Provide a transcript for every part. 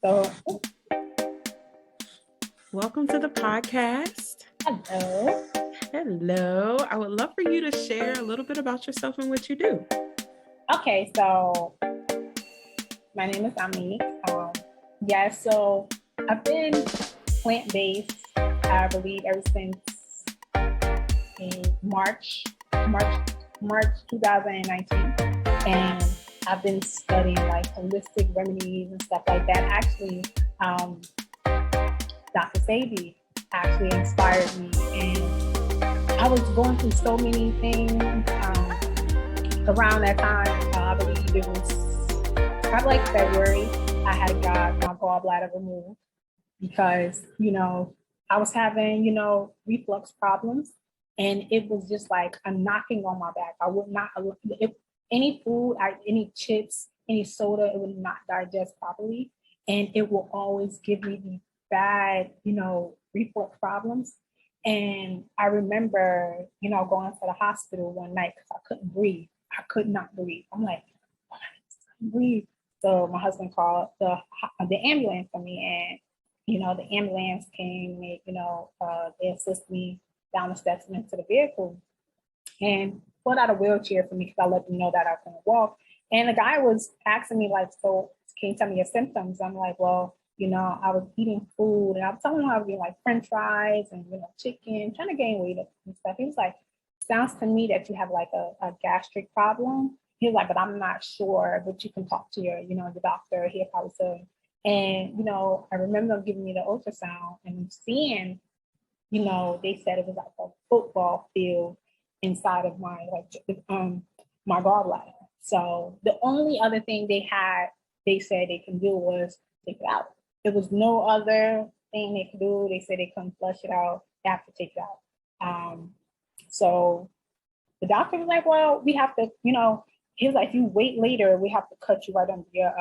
So, Welcome to the podcast. hello. Hello. I would love for you to share a little bit about yourself and what you do. Okay, so my name is Dominique. So I've been plant-based, I believe, ever since in March 2019. And I've been studying like holistic remedies and stuff like that. Actually, Dr. Sadie actually inspired me, and I was going through so many things around that time. I believe it was probably like February. I had got my gallbladder removed because, I was having, reflux problems, and it was just like a knocking on my back. I would not, if any food, any chips, any soda, it would not digest properly. And it will always give me these bad, reflux problems. And I remember, going to the hospital one night because I couldn't breathe. I could not breathe. I'm like, I couldn't breathe. So my husband called the ambulance for me, and the ambulance came. They assist me down the steps and into the vehicle, and pulled out a wheelchair for me because I let them know that I couldn't walk. And the guy was asking me like, "So can you tell me your symptoms?" I'm like, "Well, I was eating food, and I was telling him I was eating like French fries and chicken, trying to gain weight and stuff." He was like, "Sounds to me that you have like a gastric problem." He was like, "But I'm not sure, but you can talk to your doctor. He'll probably say." And I remember them giving me the ultrasound and seeing, they said it was like a football field inside of my my gallbladder. So the only other thing they said they can do was take it out. There was no other thing they could do. They said they couldn't flush it out. They have to take it out. So the doctor was like, "Well, we have to, he was like, if you wait later, we have to cut you right under your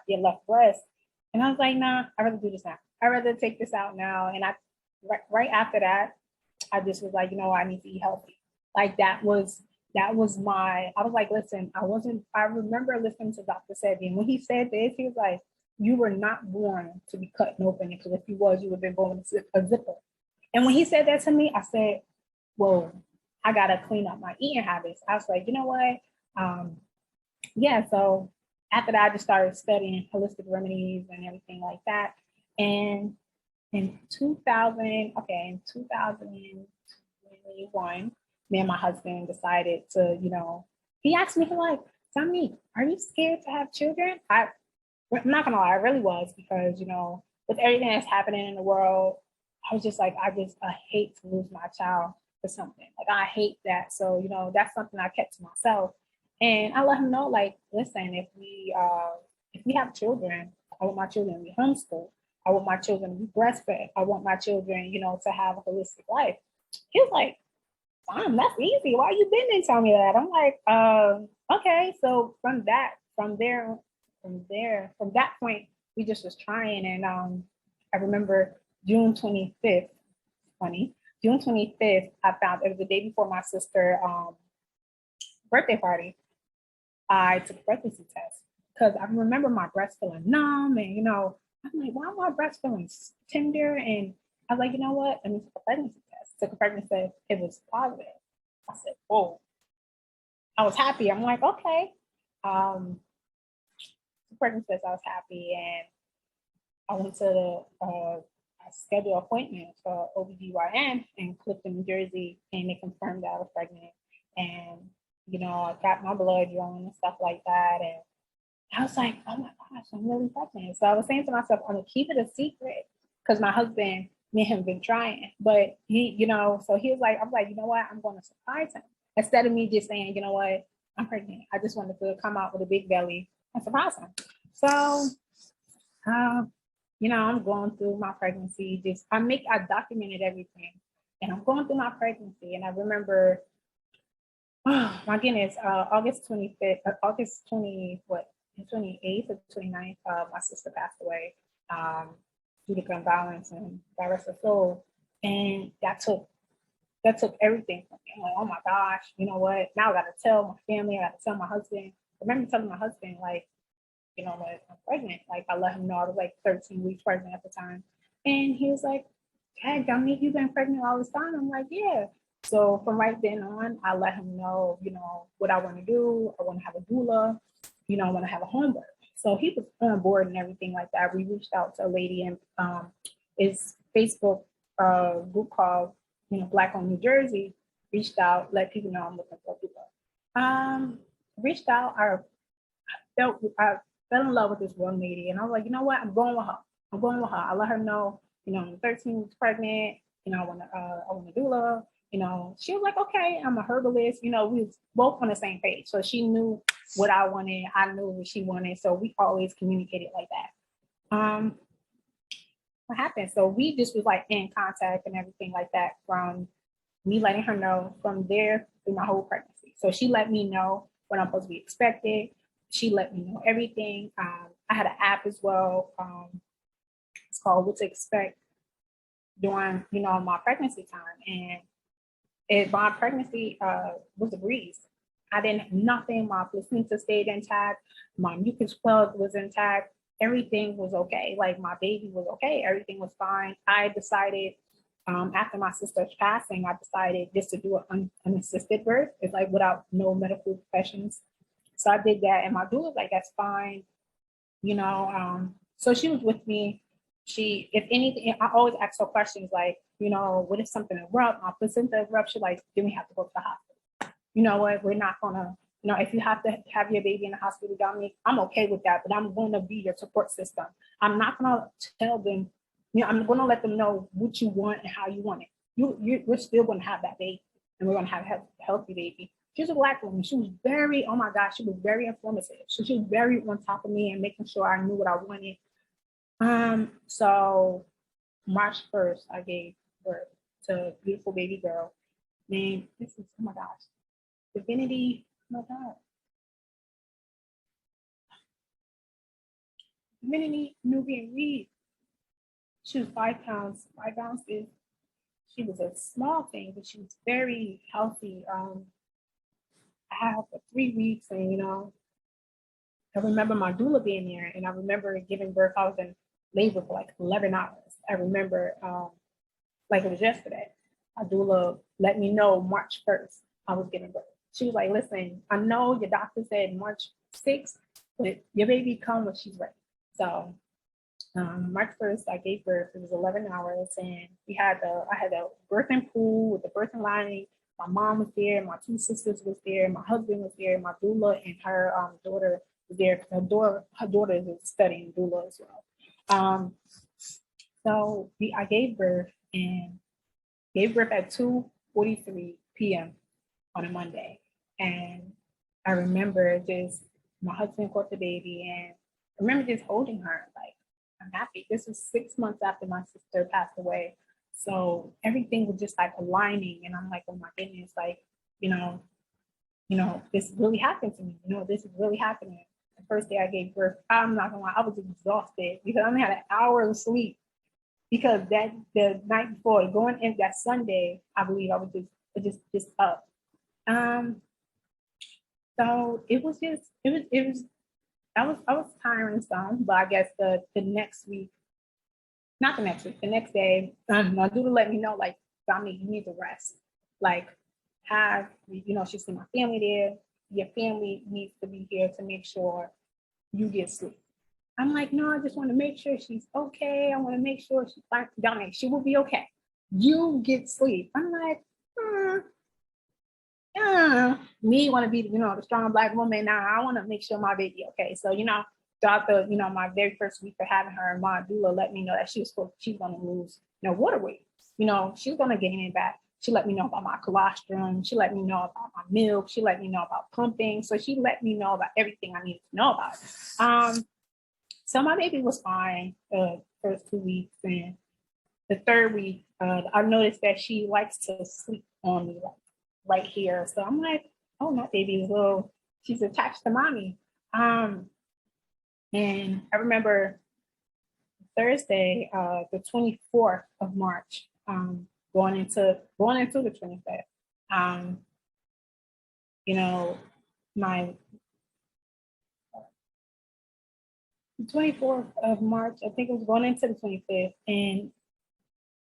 your left breast." And I was like, "Nah, I'd rather do this now. I'd rather take this out now." And right after that, I just was like, I need to eat healthy. Like that was I was like, listen, I remember listening to Dr. Sebi, and when he said this, he was like, "You were not born to be cutting open, because if you was, you would have been born with a zipper." And when he said that to me, I said, "Whoa, I gotta clean up my eating habits." I was like, you know what? So after that, I just started studying holistic remedies and everything like that. And in 2021, me and my husband decided to, he asked me, like, "Dominique, are you scared to have children?" I'm not gonna lie, I really was, because, with everything that's happening in the world, I was just like, I hate to lose my child for something. Like, I hate that. So, that's something I kept to myself. And I let him know, like, listen, if we have children, I want my children to be homeschooled. I want my children to be breastfed. I want my children, to have a holistic life. He was like, "Fine, that's easy. Why you been and tell me that?" I'm like, okay. So from that point, we just was trying. And I remember June 25th, June 25th, I found it was the day before my sister's birthday party. I took a pregnancy test because I remember my breast feeling numb, and I'm like, "Why am my breast feeling tender?" And I was like, "You know what? Let me take a pregnancy test." Took a pregnancy test. It was positive. I said, "Whoa." I was happy. I'm like, okay. Pregnancy test, I was happy, and I went to the schedule appointment for OBGYN in Clifton, New Jersey, and they confirmed that I was pregnant. And I got my blood drawn and stuff like that, and I was like, "Oh my gosh, I'm really pregnant." So I was saying to myself, "I'm gonna keep it a secret," because my husband, me and him, been trying. But he, so he was like, I was like, "You know what? I'm going to surprise him." Instead of me just saying, "You know what? I'm pregnant." I just wanted to come out with a big belly and surprise him. So, I'm going through my pregnancy. I documented everything, and I'm going through my pregnancy. And I remember, oh my goodness, August 25th, August 20, what? 28th or 29th, my sister passed away due to gun violence, and God rest her soul. And that took everything from me. I'm like, "Oh my gosh, you know what? Now I got to tell my family. I got to tell my husband." I remember telling my husband, like, when I'm pregnant. Like I let him know I was like 13 weeks pregnant at the time. And he was like, hey, Dominique, you've been pregnant all this time? I'm like, yeah. So from right then on, I let him know, what I want to do. I want to have a doula, I want to have a home birth. So he was on board and everything like that. We reached out to a lady in his Facebook group called, Black on New Jersey, reached out, let people know I'm looking for a doula. Reached out, I fell in love with this one lady, and I was like, you know what? I'm going with her. I let her know, I'm 13 weeks pregnant. I want a doula. She was like, okay, I'm a herbalist. We was both on the same page, so she knew what I wanted. I knew what she wanted, so we always communicated like that. What happened? So we just was like in contact and everything like that from me letting her know from there through my whole pregnancy. So she let me know what I'm supposed to be expected. She let me know everything. I had an app as well. It's called What to Expect during, my pregnancy time. And my pregnancy was a breeze. I didn't have nothing. My placenta stayed intact. My mucus plug was intact. Everything was okay. Like my baby was okay. Everything was fine. I decided after my sister's passing, I decided just to do an unassisted birth. It's like without no medical professions. So I did that, and my doula was like, that's fine. So she was with me. If anything, I always ask her questions like, what if something erupt? My placenta erupts, she's like, then we have to go to the hospital. You know what? We're not gonna, if you have to have your baby in the hospital, Dominique, I'm okay with that, but I'm gonna be your support system. I'm not gonna tell them, I'm gonna let them know what you want and how you want it. We're still gonna have that baby, and we're gonna have a healthy baby. She's a Black woman. She was very, oh my gosh, she was very informative. So she was very on top of me and making sure I knew what I wanted. So March 1st, I gave birth to a beautiful baby girl named, oh my gosh, Divinity, oh my God. Divinity Nubian Reed. She was 5 pounds, 5 ounces. She was a small thing, but she was very healthy. I had her for 3 weeks, and I remember my doula being there, and I remember giving birth. I was in labor for like 11 hours. I remember like it was yesterday. My doula let me know March 1st I was giving birth. She was like, listen, I know your doctor said March 6th, but your baby come when she's ready. So March 1st, I gave birth. It was 11 hours, and I had a birthing pool with the birthing lining. My mom was there, my 2 sisters was there, my husband was there, my doula and her daughter was there. Her daughter is studying doula as well. So I gave birth at 2:43 p.m. on a Monday, and I remember my husband caught the baby, and I remember just holding her like, I'm happy. This is 6 months after my sister passed away. So everything was just like aligning. And I'm like, oh my goodness, like, this really happened to me. This is really happening. The first day I gave birth, I'm not gonna lie, I was exhausted because I only had an hour of sleep. Because the night before going in that Sunday, I believe I was just up. So it was I was tiring some, but I guess the next week, not the next week, the next day, my doula let me know, like, Dominique, you need to rest. Like, she's seen my family there. Your family needs to be here to make sure you get sleep. I'm like, no, I just want to make sure she's okay. I want to make sure she's fine. Dominique, she will be okay. You get sleep. I'm like, me want to be, the strong Black woman. Now I want to make sure my baby okay. So, throughout my very first week of having her, my doula let me know that she's going to lose, water weight. She's going to gain it back. She let me know about my colostrum. She let me know about my milk. She let me know about pumping. So she let me know about everything I needed to know about. So my baby was fine the first 2 weeks, and the third week, I noticed that she likes to sleep on me, like right here. So I'm like, oh, my baby is she's attached to mommy. And I remember Thursday, the 24th of March, going into the 25th. My the 24th of March, I think it was going into the 25th. And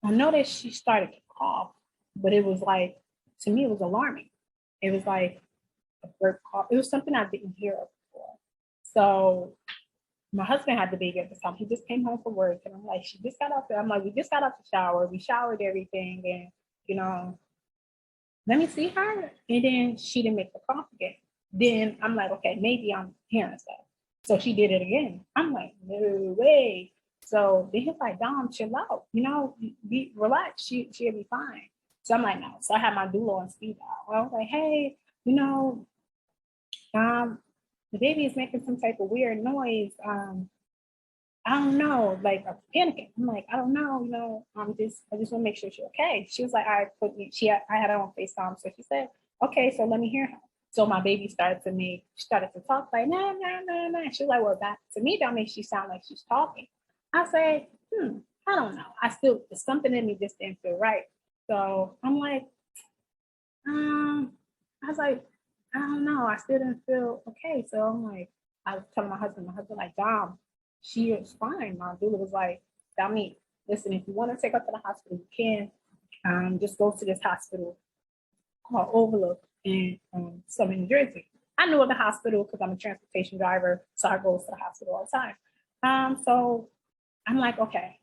I noticed she started to cough, but it was like, to me, it was alarming. It was like a bird cough. It was something I didn't hear of before. So my husband had the baby at the time. He just came home from work, and I'm like, she just got out there. I'm like, we just got out the shower. We showered everything, and let me see her. And then she didn't make the cough again. Then I'm like, okay, maybe I'm hearing stuff. So she did it again. I'm like, no way. So then he's like, Dom, chill out. Be relax. She'll be fine. So I'm like, no. So I had my doula on speed dial. I was like, hey, the baby is making some type of weird noise. I don't know, like I'm panicking. I'm like, I don't know, I just want to make sure she's okay. She was like, I had her on FaceTime. So she said, okay, so let me hear her. So my baby started to talk like, nah, nah, nah, nah. She was like, well, that to me, that makes she sound like she's talking. I said, I don't know. It's something in me just didn't feel right. So I'm like, I was like, I don't know. I still didn't feel okay. So I'm like, I was telling my husband like, Dom, she is fine. My doula was like, Dominique, listen, if you want to take her to the hospital, you can. Just go to this hospital called Overlook in Summit, New Jersey. I knew of the hospital because I'm a transportation driver, so I go to the hospital all the time. So I'm like, okay.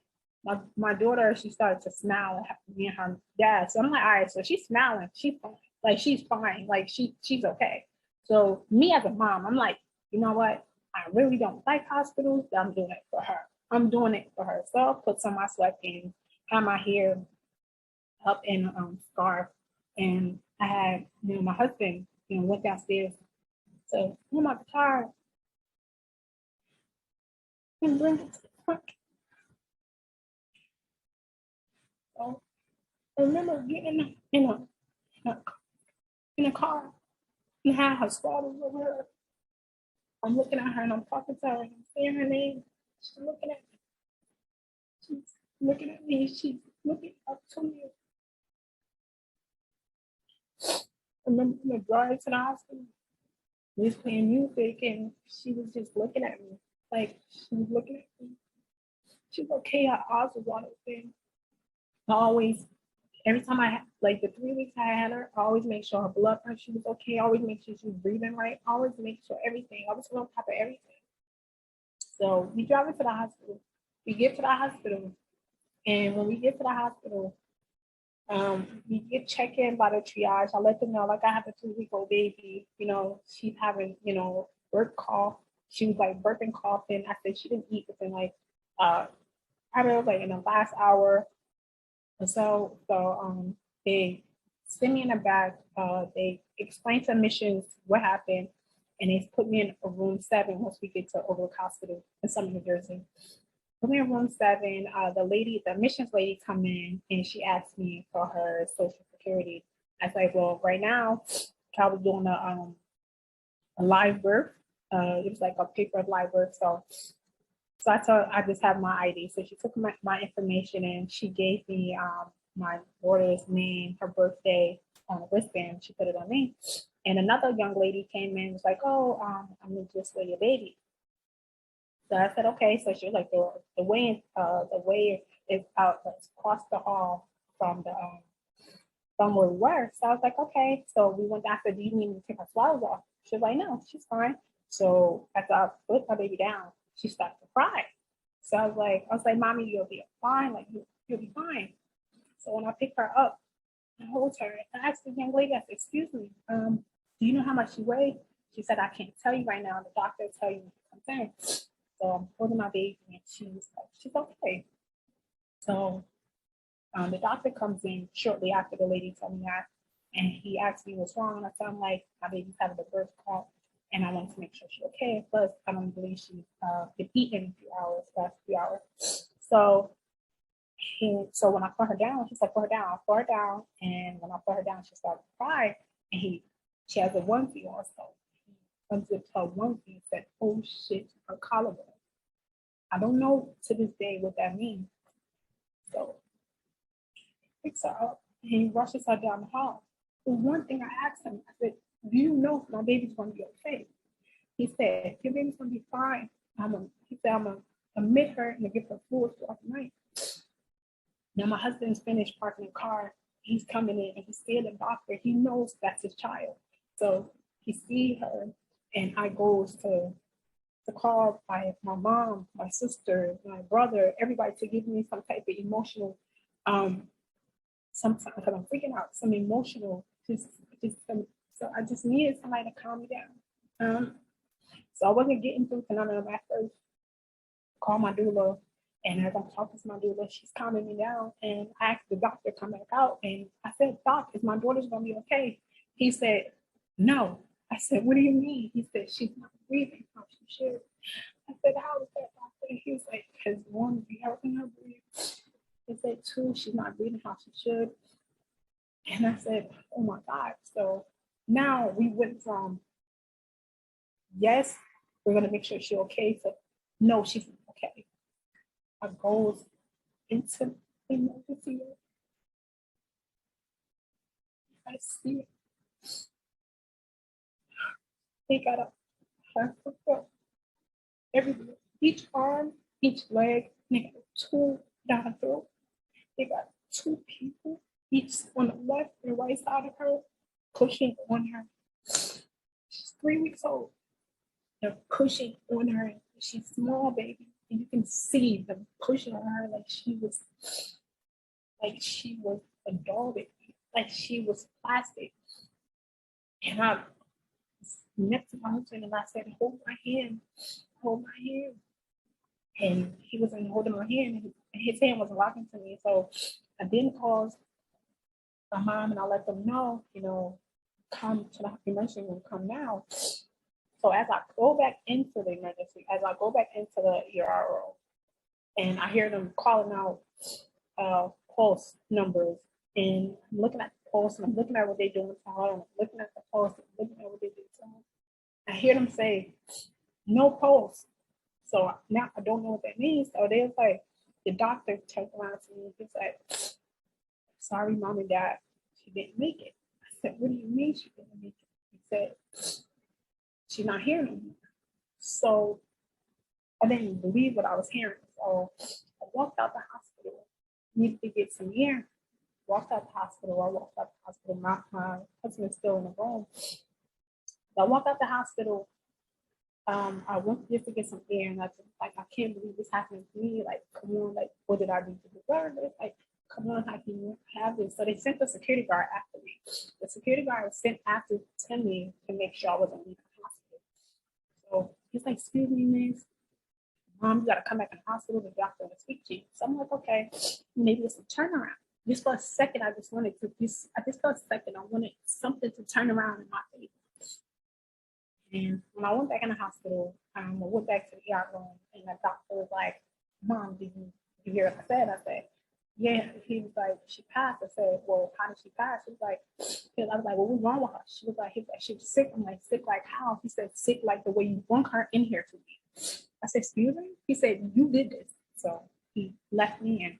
My daughter, she started to smile at me and her dad. So I'm like, all right, so she's smiling. She's fine. Like, she's fine. Like, she's okay. So me as a mom, I'm like, you know what? I really don't like hospitals, but I'm doing it for her. I'm doing it for her. So I put some of my sweatpants, had my hair up in a scarf, and I had, my husband, went downstairs to pull my guitar and bring it to the front. So I remember getting in a car and had her swaddled over her. I'm looking at her and I'm talking to her and I'm saying her name. She's looking at me. She's looking at me. She's looking up to me. I remember the drive to the hospital. We was playing music and she was just looking at me. Like, she was looking at me. She was okay. Her eyes was wide open. I always, every time like the 3 weeks I had her, I always make sure her blood pressure was okay. I always make sure she was breathing right. I always make sure everything. I was on top of everything. So we drive her to the hospital. We get to the hospital. And when we get to the hospital, we get checked in by the triage. I let them know, like, I have a 2-week-old baby. She's having, birth cough. She was like burping, coughing. I said she didn't eat within probably like in the last hour or so. So they send me in the back. They explain to admissions what happened, and they put me in a room 7 once we get to Overlook Hospital in Summit, New Jersey. Put me in room 7. The admissions lady come in and she asked me for her social security. I was like, well, right now, I was doing a live birth. It was like a paper live birth. So I told her I just have my ID. So she took my information and she gave me my daughter's name, her birthday on a wristband. She put it on me. And another young lady came in and was like, oh, I'm going to just weigh your baby. So I said, okay. So she was like, the way is out across the hall from where we were. So I was like, okay. So we went down. I said, do you need me to take my swaddles off? She was like, no, she's fine. So after I put my baby down, she started to cry. So I was like, mommy, you'll be fine. Like, you'll be fine. So when I picked her up, I hold her. I asked the young lady, I said, excuse me, do you know how much she weighed? She said, I can't tell you right now. The doctor will tell you when she comes in. So I'm holding my baby and she's okay. So the doctor comes in shortly after the lady told me that, and he asked me what's wrong. And I told him, like, my baby's having a birth cough, and I wanted to make sure she's okay. Plus, I don't believe she's been eating in a few hours, last few hours. So when I put her down, he's like, put her down. I put her down, and when I put her down, she started to cry, and she has a onesie on, so he unzipped her onesie and said, oh shit, her collarbone. I don't know to this day what that means. So he picks her up and he rushes her down the hall. The one thing I asked him, I said, do you know if my baby's going to be okay? He said, your baby's going to be fine. He said, I'm going to admit her and give her fluids throughout the night. Now my husband's finished parking the car. He's coming in and he sees the doctor. He knows that's his child. So he sees her and I goes to call my mom, my sister, my brother, everybody to give me some type of emotional, sometimes because I'm freaking out, some emotional, so I just needed somebody to calm me down. So I wasn't getting through to none of them at first. Called my doula, and as I'm talking to my doula, she's calming me down. And I asked the doctor to come back out, and I said, "Doc, is my daughter's gonna be okay?" He said, "No." I said, "What do you mean?" He said, "She's not breathing how she should." I said, "How is that, doctor?" And he was like, "Because one, we helping her breathe." He said, "Two, she's not breathing how she should." And I said, "Oh my God." So now we went from, yes, we're gonna make sure she's okay, to no, she's not okay. I goes into emergency room. I see it. They got her foot everywhere. Each arm, each leg, they got two down her throat. They got two people, each on the left and right side of her, pushing on her. She's 3 weeks old. They're pushing on her. She's small, baby. And you can see them pushing on her like she was a doll, baby. Like she was plastic. And I was next to my husband and I said, hold my hand. Hold my hand. And he wasn't holding my hand, and his hand wasn't locking to me. So I then called my mom and I let them know, come to the emergency room, come now. So as I go back into the emergency, as I go back into the ERO, and I hear them calling out pulse numbers, and I'm looking at the pulse, and I'm looking at what they're doing to her, and I'm looking at the pulse, and I'm looking at what they do to her. I hear them say, no pulse. So now I don't know what that means. So they was like, the doctor turned around to me and he's like, sorry, mom and dad, she didn't make it. I said, what do you mean she didn't make it? He said, she's not here anymore. So I didn't believe what I was hearing. So I walked out the hospital, needed to get some air. Walked out the hospital. I walked out the hospital. My husband's still in the room. So I walked out the hospital. I went just to get some air, and I just like, I can't believe this happened to me. Like, come on, like, what did I do to deserve this? Like, come on, how can you have this? So they sent the security guard after me. The security guard was sent after to me to make sure I wasn't leaving the hospital. So he's like, excuse me, miss, mom, you gotta come back in the hospital. The doctor will speak to you. So I'm like, okay, maybe it's a turnaround. Just for a second, I wanted something to turn around in my favor. And when I went back in the hospital, I went back to the ER room, and the doctor was like, Mom, did you hear what I said? I said, yeah. He was like, she passed. I said, well, how did she pass? She was like, because I was like, well, what's wrong with her? She was like, she was sick. I'm like, sick like how? He said, sick like the way you brought her in here to me. I said, excuse me? He said, you did this. So he left me and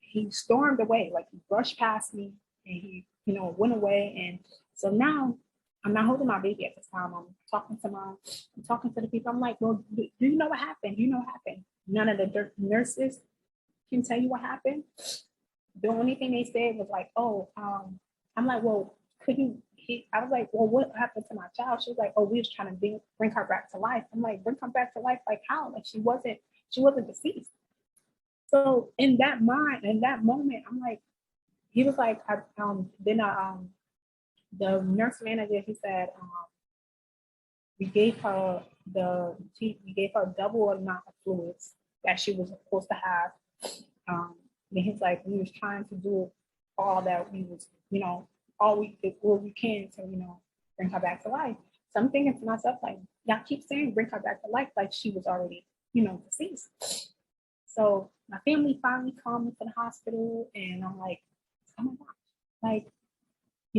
he stormed away. Like, he brushed past me and he, went away. And so now I'm not holding my baby at this time. I'm talking to the people. I'm like, well, do you know what happened? Do you know what happened? None of the nurses can tell you what happened. The only thing they said was like, oh, I'm like, well, I was like, well, what happened to my child? She was like, oh, we was trying to bring her back to life. I'm like, bring her back to life? Like how? Like she wasn't deceased. So in that moment, I'm like, he was like, the nurse manager, he said, we gave her double amount of fluids that she was supposed to have. And he's like, we was trying to do all that we was, all we did, all we can to, bring her back to life. So I'm thinking to myself, like, y'all keep saying bring her back to life, like she was already, deceased. So my family finally called me to the hospital, and I'm like, oh my gosh, like,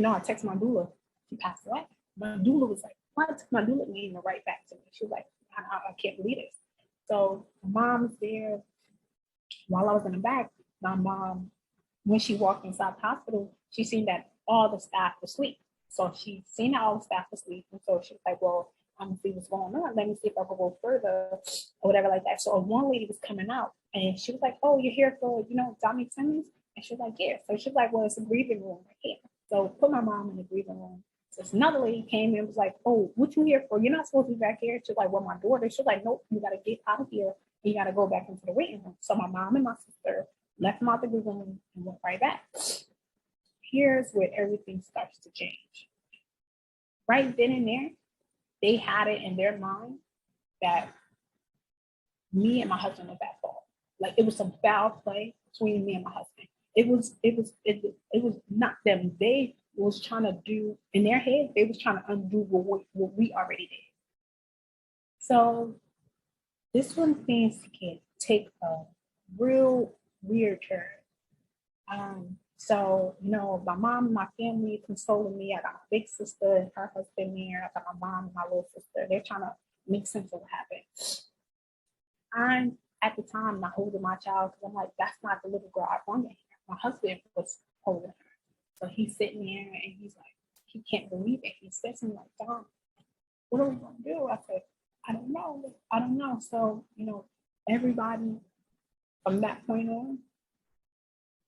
I text my doula, she passed away. My doula was like, what? My doula didn't even write back to me. She was like, I can't believe this. So my mom's there. While I was in the back, my mom, when she walked inside the hospital, she seen that all the staff was asleep. So she seen how all the staff was asleep. And so she was like, well, I'm gonna see what's going on. Let me see if I can go further or whatever like that. So one lady was coming out and she was like, oh, you're here for, Dominique Simmons? And she was like, yeah. So she was like, well, it's a grieving room right here. So put my mom in the grieving room. So another lady came in and was like, oh, what you here for? You're not supposed to be back here. She's like, well, my daughter. She's like, nope, you got to get out of here. And you got to go back into the waiting room. So my mom and my sister left them out the grieving room and went right back. Here's where everything starts to change. Right then and there, they had it in their mind that me and my husband was at fault. Like it was some foul play between me and my husband. It was not them. They was trying to do in their head. They was trying to undo what we already did. So this one things can take a real weird turn. So, my mom and my family consoling me. I got my big sister and her husband there. I got my mom and my little sister. They're trying to make sense of what happened. I'm at the time not holding my child because I'm like, that's not the little girl I wanted. My husband was holding her. So he's sitting there and he's like, he can't believe it. He says to me like, Dom, what are we going to do? I said, I don't know. So, everybody from that point on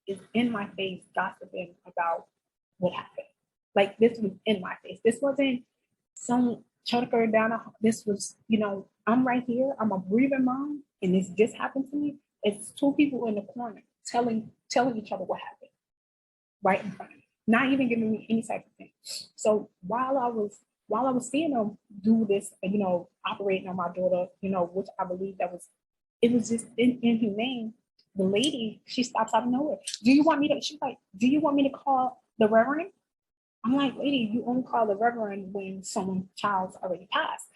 is in my face gossiping about what happened. Like this was in my face. This wasn't some choker down. This was, I'm right here. I'm a grieving mom, and this just happened to me. It's two people in the corner telling each other what happened right in front of me, not even giving me any type of thing. So while I was seeing them do this, operating on my daughter, which I believe it was just inhumane. The lady, she stops out of nowhere. She's like, do you want me to call the reverend? I'm like, lady, you only call the reverend when someone's child's already passed.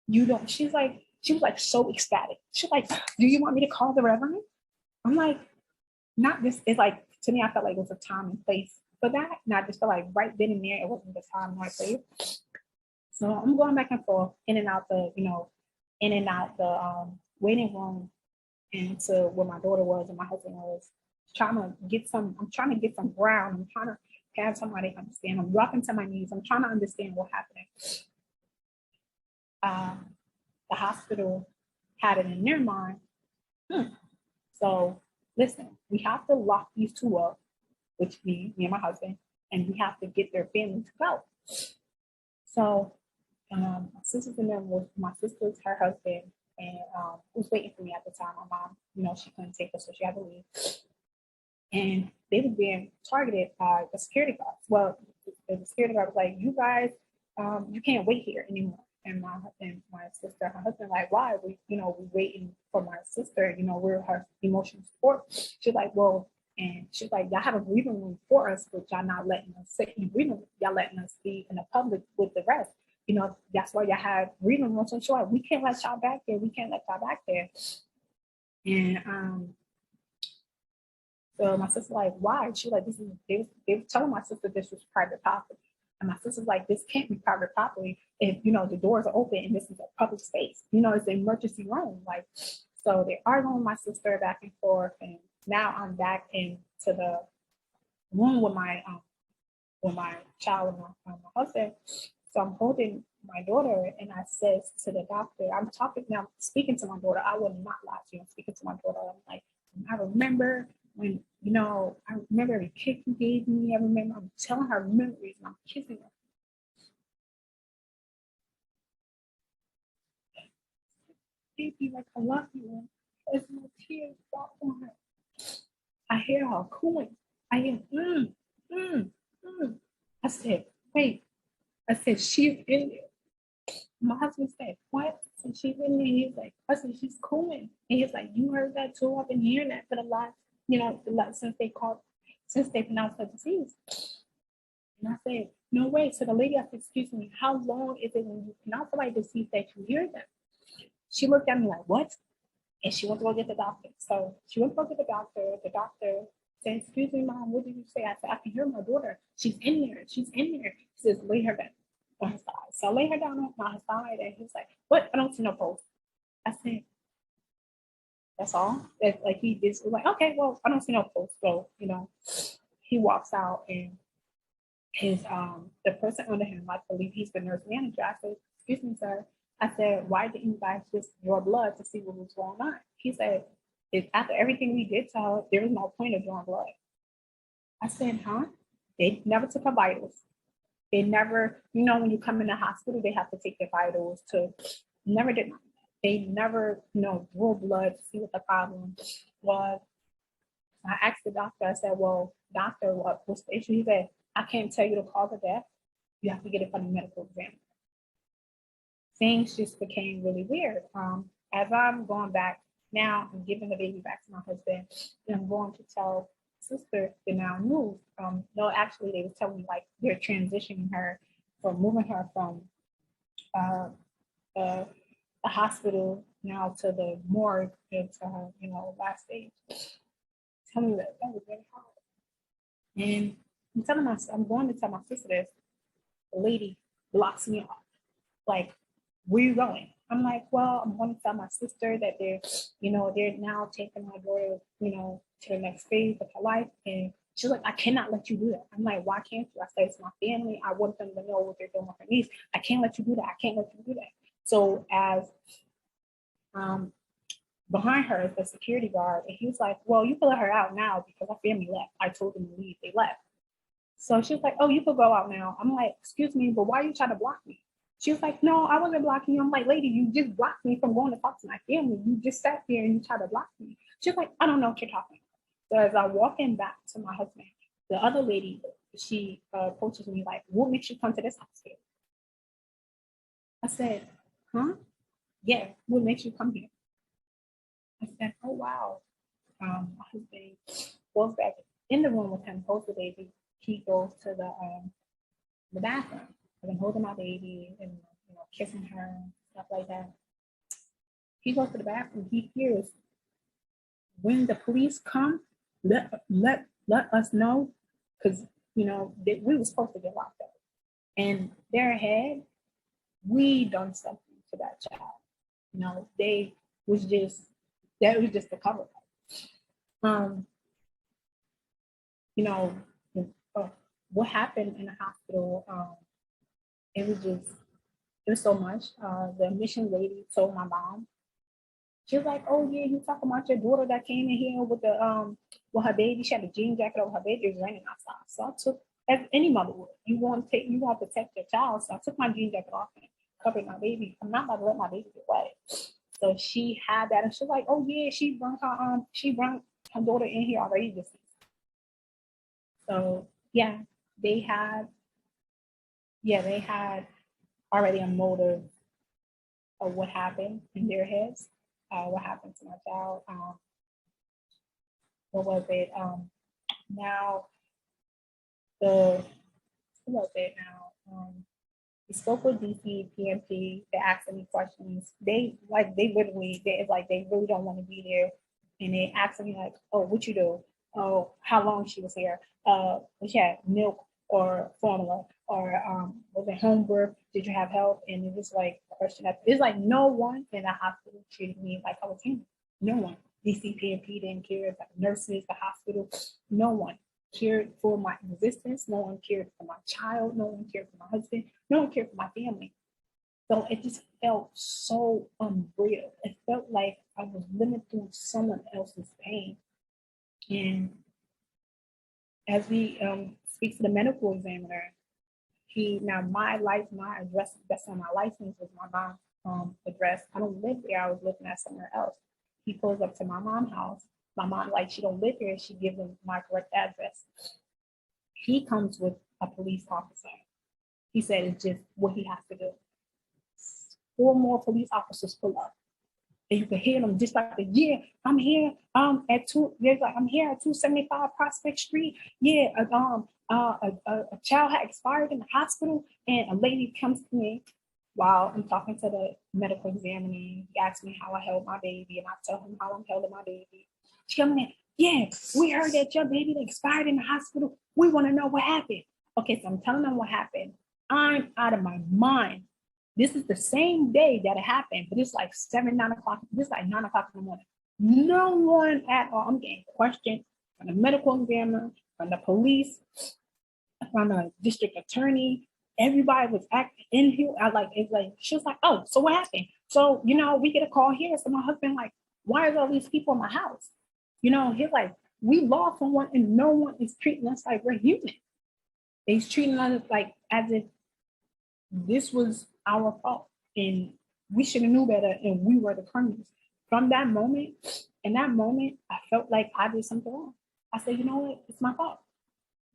You don't, she was like so ecstatic. She's like, do you want me to call the reverend? I'm like, not this. It's like, to me, I felt like it was a time and place for that. And I just felt like right then and there, it wasn't the time nor place. So I'm going back and forth, in and out the waiting room and to where my daughter was and my husband was, I'm trying to get some ground. I'm trying to have somebody understand. I'm dropping to my knees. I'm trying to understand what's happening. The hospital had it in their mind. So listen, we have to lock these two up, which me and my husband, and we have to get their family to go. So my sisters and them was my sister's, her husband, and was waiting for me at the time. My mom, she couldn't take us, so she had to leave. And they were being targeted by the security guards. Well, the security guard was like, you guys, you can't wait here anymore. And my sister, her husband, like, why? We waiting for my sister, we're her emotional support. She's like, well, and she's like, y'all have a grieving room for us, but y'all not letting us sit in the grieving room. Y'all letting us be in the public with the rest. That's why y'all have grieving rooms. So sure, we can't let y'all back there. We can't let y'all back there. And so my sister's like, why? She's like, they were telling my sister this was private property. And my sister's like, this can't be private property if, the doors are open and this is a public space. It's an emergency room. Like, so they're arguing with my sister back and forth. And now I'm back into the room with my child and my husband. So I'm holding my daughter and I says to the doctor, I'm speaking to my daughter. I will not lie to you. I'm speaking to my daughter. I'm like, I remember when, I remember every kick you gave me. I'm telling her memories and I'm kissing her. Baby, like I love you. As my tears drop on her, I hear her cooing. I hear, I said, wait. I said, she's in there. My husband said, what? I said, she's in there. He's like, I said, she's cooing. And he's like, you heard that too? I've been hearing that for the last, since they pronounced her disease. And I said, no way. So the lady, I said, excuse me, how long is it when you pronounce somebody's disease that you hear them? She looked at me like, what? And she went to go get the doctor. So she went to go get the doctor. The doctor said, excuse me, mom, what did you say? I said, I can hear my daughter. She's in there. She's in there. He says, lay her down on her side. So I lay her down on her side, and he's like, what? I don't see no pulse. I said, that's all? That's like he just was like, okay, well, I don't see no pulse. So, he walks out, and his the person under him, I believe he's the nurse manager. I said, excuse me, sir. I said, why didn't you guys just draw blood to see what was going on? He said, after everything we did to her, there was no point of drawing blood. I said, huh? They never took her vitals. They never, when you come in the hospital, they have to take their vitals to, never did. They never, drew blood to see what the problem was. I asked the doctor, I said, well, doctor, what's the issue? He said, I can't tell you the cause of death. You have to get it from the medical examiner. Things just became really weird. As I'm going back now, I'm giving the baby back to my husband, and I'm going to tell sister to now move. No, actually, they were telling me like they're transitioning her from moving her from the hospital now to the morgue into her, last stage. Tell me that was very hard. And I'm going to tell my sister this. The lady blocks me off. Like, where you going? I'm like, well, I'm going to tell my sister that they're now taking my daughter, to the next phase of her life. And she's like, I cannot let you do that. I'm like, why can't you? I said, it's my family. I want them to know what they're doing with her niece. I can't let you do that. I can't let you do that. So as behind her is the security guard, and he was like, well, you can let her out now because her family left. I told them to leave. They left. So she was like, oh, you could go out now. I'm like, excuse me, but why are you trying to block me? She was like, no, I wasn't blocking you. I'm like, lady, you just blocked me from going to talk to my family. You just sat there and you tried to block me. She was like, I don't know what you're talking about. So as I'm walking back to my husband, the other lady, she approaches me like, what makes you come to this hospital? I said, huh? Yeah, what makes you come here? I said, oh, wow. My husband goes back in the room with him, holds the baby. He goes to the bathroom. I've been holding my baby and kissing her and stuff like that. He goes to the bathroom. He hears, when the police come, let us know, because we were supposed to get locked up. And their head, we done something to that child. That was just the cover up. What happened in the hospital, it was so much. The admission lady told my mom, she was like, oh yeah, you talking about your daughter that came in here with her baby. She had a jean jacket over her baby. It was raining outside. So I took, as any mother would, you want to protect your child. So I took my jean jacket off and covered my baby. I'm not about to let my baby get wet. So she had that, and she was like, oh yeah, she brought her daughter in here already this season. So yeah, they had already a motive of what happened in their heads, what happened to my child. What was it? Now we spoke with DC PMP. They asked me questions. They really don't want to be there, and they asked me like, oh, what you do? Oh, how long she was here? She had milk or formula, or was it home birth? Did you have help? And it was like a question that it's like no one in the hospital treated me like I was human. No one. DC PMP didn't care. The nurses, the hospital, no one cared for my existence. No one cared for my child. No one cared for my husband. No one cared for my family. So it just felt so unreal. It felt like I was living through someone else's pain. And as we speak to the medical examiner, my address that's on my license was my mom's address. I don't live there. I was living at somewhere else. He pulls up to my mom's house. My mom, she don't live here. She gives him my correct address. He comes with a police officer. He said it's just what he has to do. 4 more police officers pull up. And you can hear them just like, yeah, I'm here I'm here at 275 Prospect Street. Yeah, a child had expired in the hospital, and a lady comes to me while I'm talking to the medical examiner. He asks me how I held my baby, and I tell him how I'm holding my baby. She comes in, yeah, we heard that your baby expired in the hospital. We want to know what happened. Okay, so I'm telling them what happened. I'm out of my mind. This is the same day that it happened, but it's like 7, 9 o'clock. This is like 9 o'clock in the morning. No one at all. I'm getting questioned from the medical examiner, from the police, from the district attorney. everybody was acting in here. It's like, she was like, oh, so what happened? So, we get a call here. So my husband, like, why are all these people in my house? He's like, we lost someone and no one is treating us like we're human. He's treating us like as if this was our fault and we should have knew better and we were the criminals. From that moment, I felt like I did something wrong. I said, you know what? It's my fault.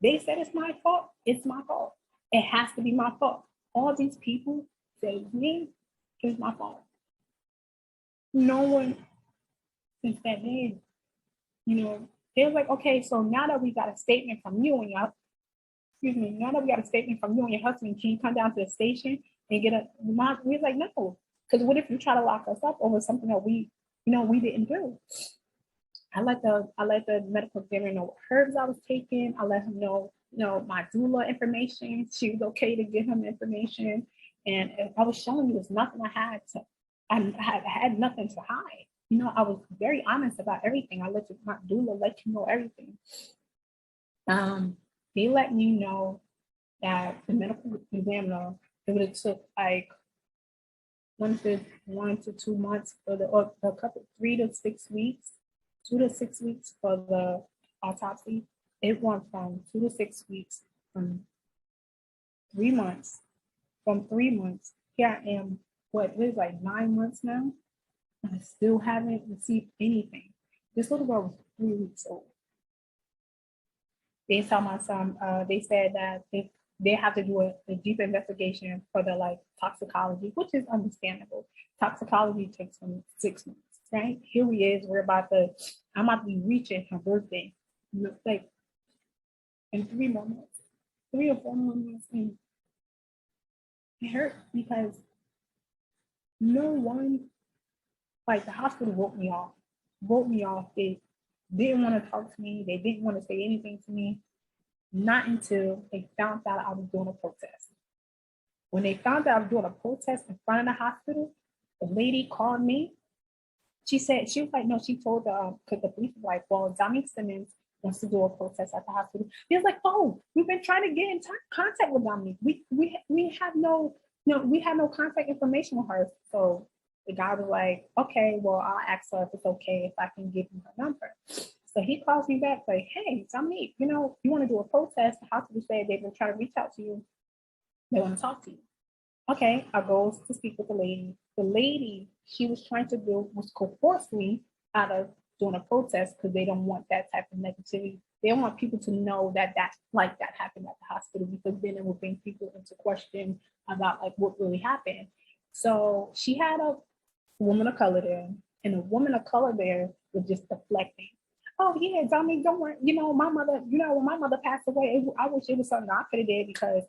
They said it's my fault. It's my fault. It has to be my fault. All these people saved me. It's my fault. No one since that day, they were like, okay, so now that we got a statement from you and your, now that we got a statement from you and your husband, can you come down to the station and get a, we was like, no, because what if you try to lock us up over something that we didn't do? I let the medical examiner know what herbs I was taking. I let him know, my doula information. She was okay to give him information. And I was showing you there's nothing I had nothing to hide. I was very honest about everything. I let my doula let you know everything. They let me know that the medical examiner, it would have took like 1 to 2 months for a couple 3 to 6 weeks, 2 to 6 weeks for the autopsy. It went from 2 to 6 weeks, from 3 months. From 3 months, here I am. What is like 9 months now? I still haven't received anything. This little girl was 3 weeks old. They told my son, they said that they have to do a deep investigation for the toxicology, which is understandable. Toxicology takes 6 months, right? Here we is, I'm about to be reaching her birthday, like in 3 more months, 3 or 4 more months. And it hurt because no one, the hospital wrote me off. They didn't want to talk to me. They didn't want to say anything to me. Not until they found out I was doing a protest. When they found out I was doing a protest in front of the hospital, the lady called me. She was like, no, she told because the police was like, well, Dominique Simmons wants to do a protest at the hospital. He was like, oh, we've been trying to get in contact with Dominique. We have no contact information with her. So the guy was like, okay, well, I'll ask her if it's okay if I can give him her number. So he calls me back like, hey, Dominique, you want to do a protest? The hospital said they've been trying to reach out to you. They want to talk to you. Okay, I go to speak with the lady. The lady she was trying to do was coerce me out of doing a protest because they don't want that type of negativity. They don't want people to know that happened at the hospital, because then it will bring people into question about what really happened. So she had a woman of color there, and a woman of color there was just deflecting. Oh yeah, Dominique, don't worry. My mother, when my mother passed away, I wish it was something I could have did because,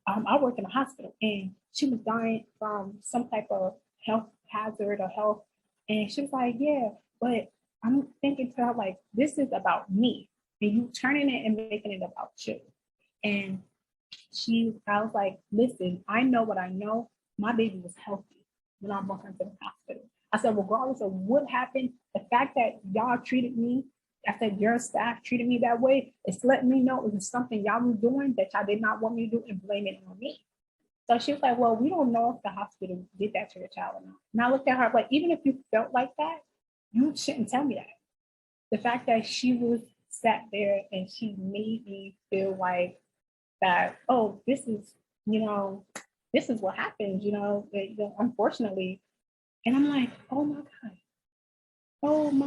I work in a hospital and she was dying from some type of health hazard or health. And she was like, yeah, but I'm thinking to her, this is about me. And you turning it and making it about you. And I was like, listen, I know what I know. My baby was healthy when I brought her to the hospital. I said, regardless of what happened, the fact that y'all treated me, I said, your staff treated me that way, it's letting me know it was something y'all were doing that y'all did not want me to do and blame it on me. So she was like, well, we don't know if the hospital did that to your child or not. And I looked at her like, even if you felt like that, you shouldn't tell me that. The fact that she was sat there and she made me feel like that, oh, this is what happens, unfortunately. And I'm like, oh my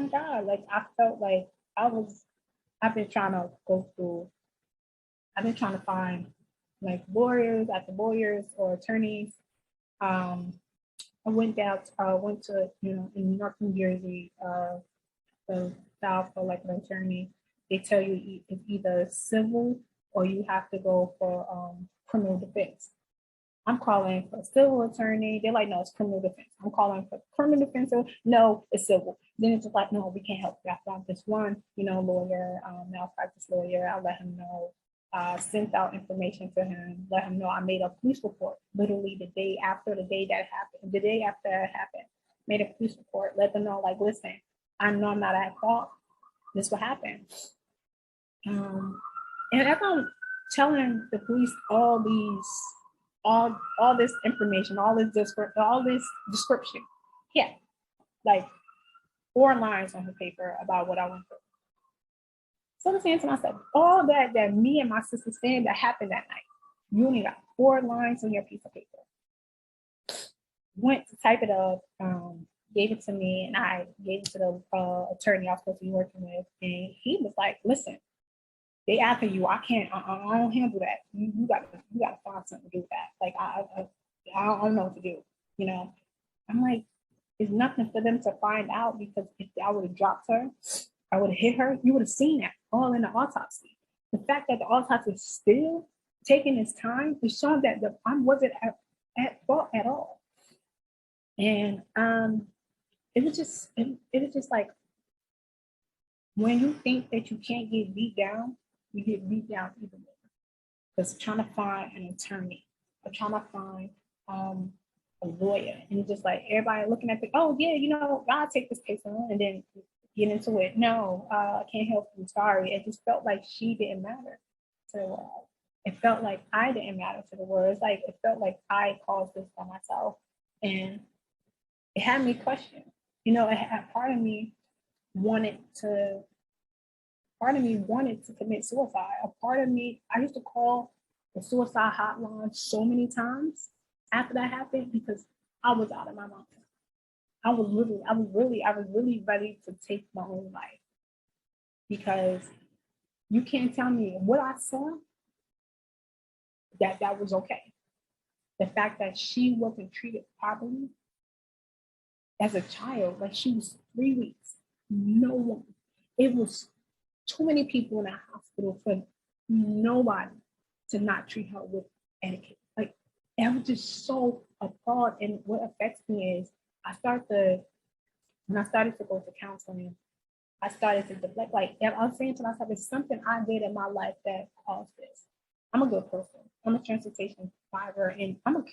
God. I felt like I've been trying to find lawyers or attorneys. I went to, in New York, New Jersey, the South for an attorney. They tell you it's either civil or you have to go for criminal defense. I'm calling for a civil attorney. They're like, no, it's criminal defense. I'm calling for criminal defense. No, it's civil. Then it's like, no, we can't help you. I found this one, lawyer, malpractice lawyer. I let him know, sent out information to him, let him know I made a police report literally the day after that happened, made a police report, let them know, listen, I know I'm not at fault. This will happen. And as I'm telling the police all this information, all this description. Yeah, like 4 lines on the paper about what I went through. So I'm saying to myself, all that me and my sister said that happened that night, you only got 4 lines on your piece of paper. Went to type it up, gave it to me, and I gave it to the attorney I was supposed to be working with, and he was like, "Listen, they after you. I can't. I don't handle that. You got to find something to do with that. Like I don't know what to do. You know." I'm like, "It's nothing for them to find out, because if I would have dropped her, I would have hit her. You would have seen that all in the autopsy. The fact that the autopsy is still taking its time is showing that I wasn't at fault at all." And it was just like, when you think that you can't get beat down, you get beat down even more. Because trying to find an attorney, or trying to find a lawyer, and it's just like everybody looking at oh yeah, I'll take this case on, and then get into it. No, I can't help you. Sorry. It just felt like she didn't matter to the world. It felt like I didn't matter to the world. It's like it felt like I caused this by myself, and it had me question. Part of me wanted to commit suicide. A part of me, I used to call the suicide hotline so many times after that happened, because I was out of my mind. I was really ready to take my own life, because you can't tell me what I saw that was okay. The fact that she wasn't treated properly as a child, like she was 3 weeks, no one. It was too many people in that hospital for nobody to not treat her with etiquette. Like, I was just so appalled. And what affects me is when I started to go to counseling, I started to deflect. Like, I was saying to myself, it's something I did in my life that caused this. I'm a good person. I'm a transportation provider, and I'm a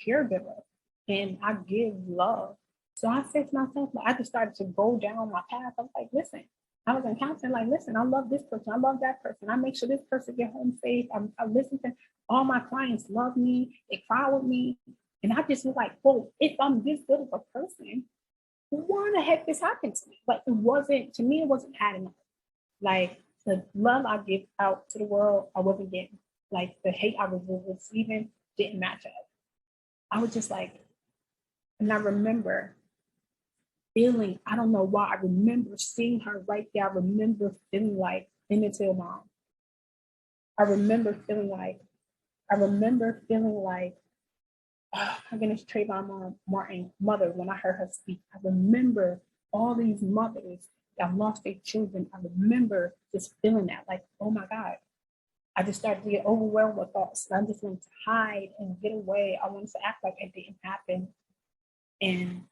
caregiver, and I give love. So I said to myself, I just started to go down my path. I was like, listen, I was in counseling, like, listen, I love this person. I love that person. I make sure this person get home safe. I listen to all my clients love me. They cry with me. And I just was like, well, if I'm this good of a person, why the heck this happened to me? Like, it wasn't adding up. Like, the love I give out to the world, I wasn't getting. Like, the hate I was receiving didn't match up. I was just like, and I remember feeling, I don't know why, I remember seeing her right there. I remember feeling like Emmett Till mom. I remember feeling like, oh my goodness, Trayvon Martin mother, when I heard her speak. I remember all these mothers that lost their children. I remember just feeling that, like, oh my God. I just started to get overwhelmed with thoughts. I just wanted to hide and get away. I wanted to act like it didn't happen. And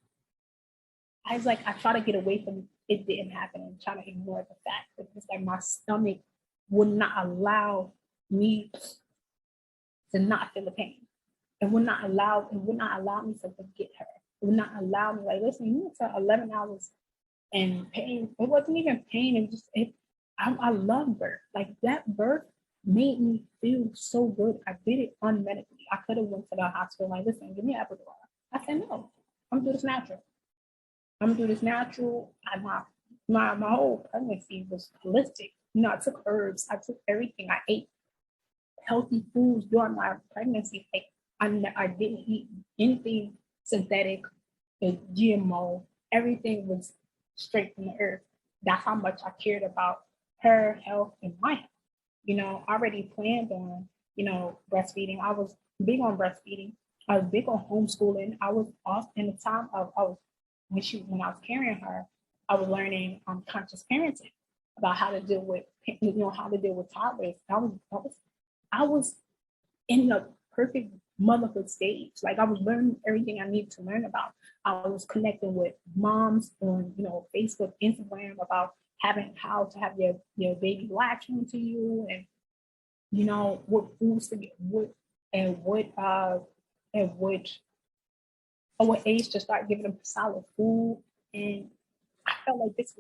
I was like, I try to get away from it didn't happen and try to ignore the fact that it's like my stomach would not allow me to not feel the pain. It would not allow me to forget her. It would not allow me, like, listen, you went to 11 hours and pain. It wasn't even pain. It just, I love birth. Like, that birth made me feel so good. I did it unmedically. I could have went to the hospital, like, listen, give me an epidural. I said, no, I'm gonna do this natural. My whole pregnancy was holistic. I took herbs. I took everything. I ate healthy foods during my pregnancy. Like, I didn't eat anything synthetic, GMO. Everything was straight from the earth. That's how much I cared about her health and my health. I already planned on, breastfeeding. I was big on breastfeeding. I was big on homeschooling. I was off in the time of when I was carrying her, I was learning conscious parenting about how to deal with toddlers. I was in the perfect motherhood stage. Like, I was learning everything I needed to learn about. I was connecting with moms on, Facebook, Instagram, about how to have your baby latch onto you, and what foods to get, what age to start giving them solid food. And I felt like it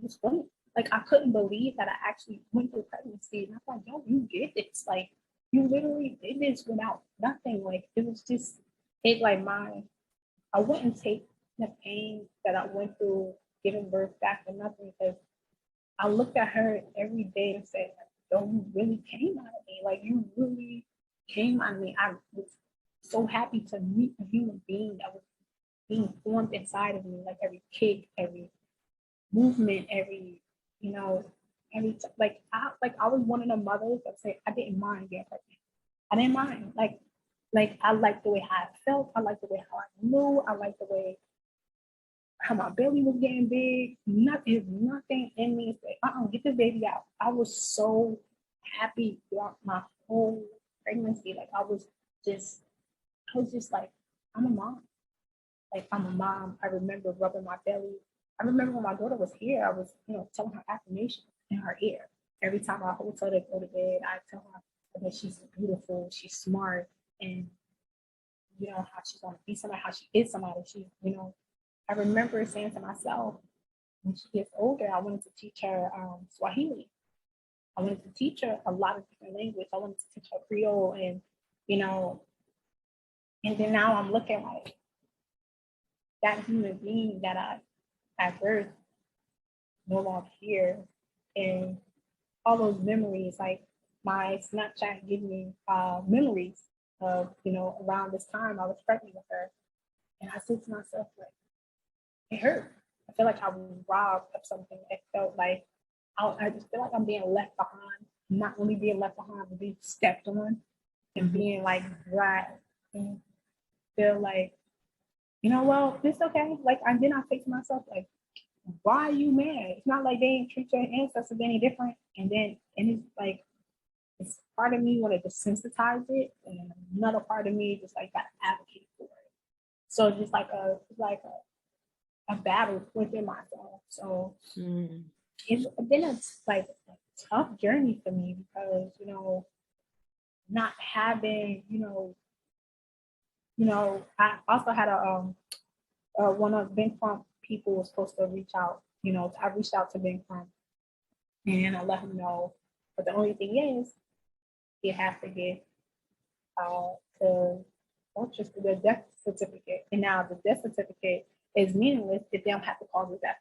was funny. like, I couldn't believe that I actually went through pregnancy. And I was like, yo, you did this. Like, you literally did this without nothing. Like, it was just, it like I wouldn't take the pain that I went through giving birth back for nothing, because I looked at her every day and said, like, yo, you really came out of me. Like, you really came out of me. I was so happy to meet a human being that was being formed inside of me, like every kick, every movement, every, you know, I was one of the mothers that said I didn't mind getting pregnant. I didn't mind. Like I liked the way how I felt. I liked the way how I knew. I liked the way how my belly was getting big. Nothing in me said, get this baby out. I was so happy throughout my whole pregnancy. Like I was just like, I'm a mom. Like I'm a mom. I remember rubbing my belly. I remember when my daughter was here, I was, telling her affirmations in her ear. Every time I hold her to go to bed, I tell her that she's beautiful, she's smart, and how she's gonna be somebody, how she is somebody. I remember saying to myself, when she gets older, I wanted to teach her Swahili. I wanted to teach her a lot of different language. I wanted to teach her Creole, and and then now I'm looking like that human being that I at birth no longer here, and all those memories, like my Snapchat give me memories of around this time I was pregnant with her, and I said to myself, like, it hurt. I feel like I was robbed of something. It felt like I just feel like I'm being left behind. Not only being left behind, but being stepped on and being like dragged, and feel like, well, it's okay. Like, and then I think to myself, like, why are you mad? It's not like they didn't treat your ancestors any different. And it's like, it's part of me want to desensitize it, and another part of me just like got to advocate for it. So just like a battle within myself. So it's been like a tough journey for me, because not having I also had one of Ben Crump people was supposed to reach out. I reached out to Ben Crump and I let him know. But the only thing is, you have to get the death certificate. And now the death certificate is meaningless if they don't have the cause of death.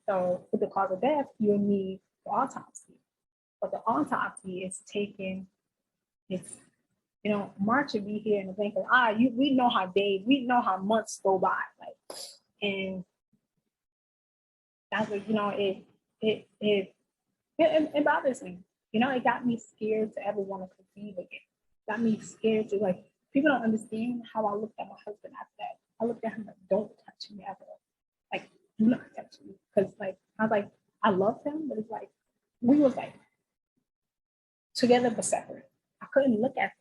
So with the cause of death, you'll need the autopsy. But the autopsy is taken, March would be here in the blink of an eye. We know how days, we know how months go by. Like, and that's what, it bothers me. It got me scared to ever want to conceive again. It got me scared to, like, people don't understand how I looked at my husband after that. I looked at him like, don't touch me ever. Like, do not touch me. Because, like, I was like, I loved him, but it's like, we was like together but separate. I couldn't look at him.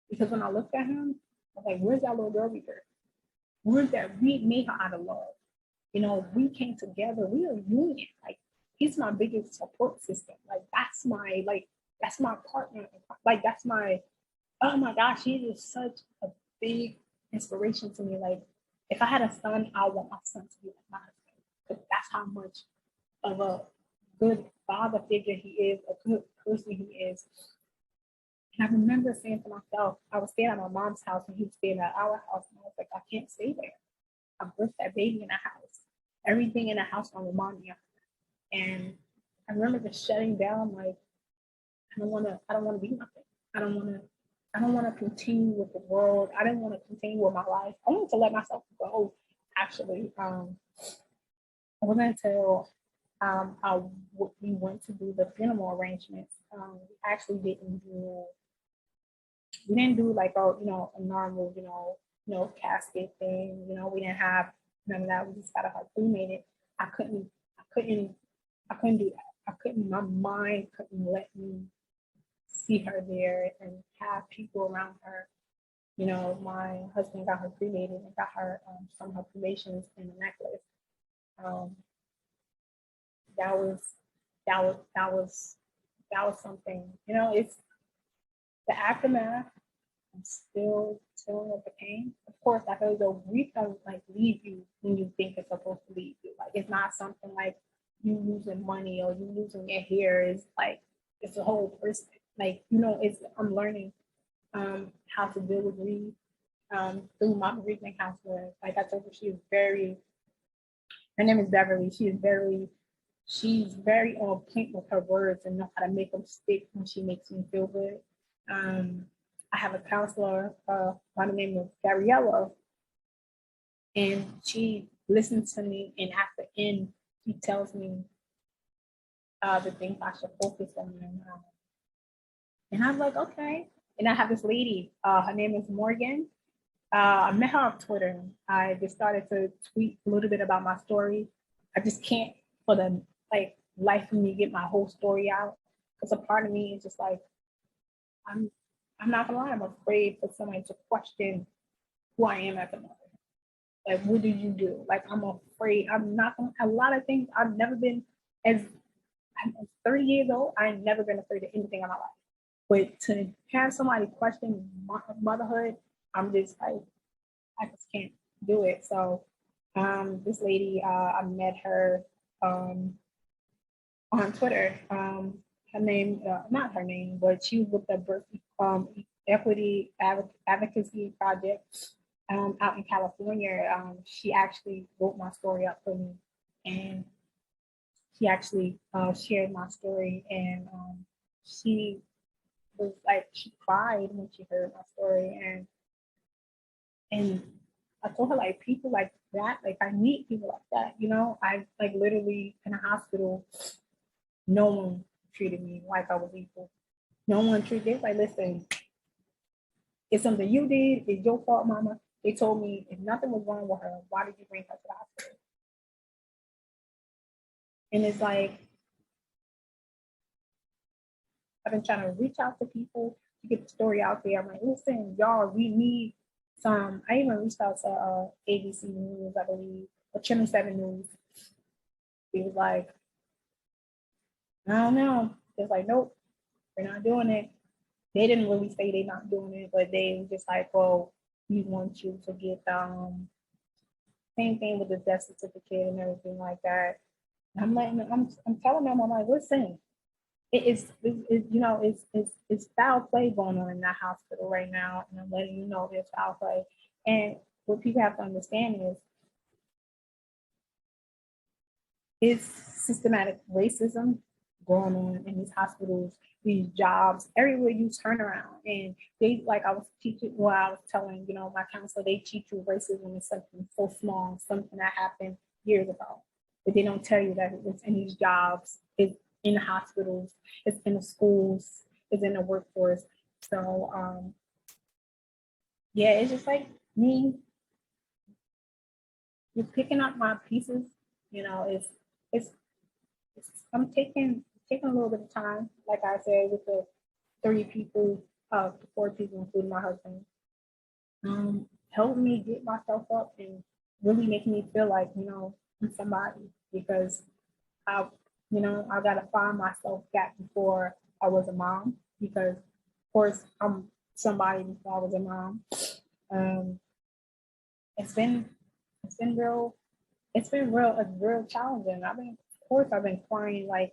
Because when I looked at him, I was like, where's that little girl we birthed? Where's that? We made her out of love. We came together. We are union. Like, he's my biggest support system. Like, that's my partner. Like, that's my, oh my gosh, he is such a big inspiration to me. Like, if I had a son, I want my son to be like my husband. Because that's how much of a good father figure he is, a good person he is. And I remember saying to myself, I was staying at my mom's house and he was staying at our house, and I was like, I can't stay there. I birthed that baby in the house. Everything in the house gonna remind me of her. And I remember just shutting down, like, I don't wanna be nothing. I don't wanna continue with the world. I didn't want to continue with my life. I wanted to let myself go, actually. It wasn't until we went to do the funeral arrangements. We actually we didn't do like a normal casket thing. We didn't have none of that. We just got her cremated. I couldn't do that. My mind couldn't let me see her there and have people around her. My husband got her cremated and got her some of her cremations in a necklace. That was something. It's the aftermath. I'm still dealing with the pain. Of course, I feel though grief doesn't like leave you when you think it's supposed to leave you. Like it's not something like you losing money or you losing your hair. It's like it's a whole person. Like it's I'm learning how to deal with grief through my bereavement counselor. Like I told her, her name is Beverly. She's very on point with her words and know how to make them stick when she makes me feel good. I have a counselor by the name of Gabriella, and she listens to me, and at the end, she tells me the things I should focus on. And I'm like, okay. And I have this lady, her name is Morgan. I met her on Twitter. I just started to tweet a little bit about my story. I just can't, for the life of me, get my whole story out. Because a part of me is just like, I'm not gonna lie, I'm afraid for somebody to question who I am as a mother. Like, what do you do? Like, I'm afraid. I'm not gonna. A lot of things I've never been as. I'm 30 years old. I've never been afraid of anything in my life. But to have somebody question my motherhood, I'm just like, I just can't do it. So, this lady, I met her on Twitter. Her name, not her name, but she was with the birth equity advocacy project out in California. She actually wrote my story up for me, and she actually shared my story, and she was like, she cried when she heard my story, and I told her like people like that, like I need people like that, I like literally in a hospital, no one treated me like I was equal. No one treated like, listen, it's something you did, it's your fault, mama. They told me if nothing was wrong with her, why did you bring her to the hospital? And it's like, I've been trying to reach out to people to get the story out there. I'm like, listen, y'all, we need some. I even reached out to ABC News, I believe, or Channel 7 News. It was like, I don't know. It's like, nope, we're not doing it. They didn't really say they're not doing it, but they were just like, well, we want you to get same thing with the death certificate and everything like that. And I'm telling them, I'm like, listen, it's foul play going on in that hospital right now, and I'm letting you know there's foul play. And what people have to understand is systematic racism going on in these hospitals, these jobs, everywhere you turn around. And they, like I was teaching, well, I was telling, my counselor, they teach you racism is something so small, something that happened years ago. But they don't tell you that it's in these jobs, it's in the hospitals, it's in the schools, it's in the workforce. So yeah, it's just like me, you're picking up my pieces, it's I'm taking a little bit of time, like I said, with the 4 people, including my husband, helping me get myself up and really making me feel like, I'm somebody, because I, I gotta find myself back before I was a mom, because of course I'm somebody before I was a mom. It's been real challenging. I've been crying like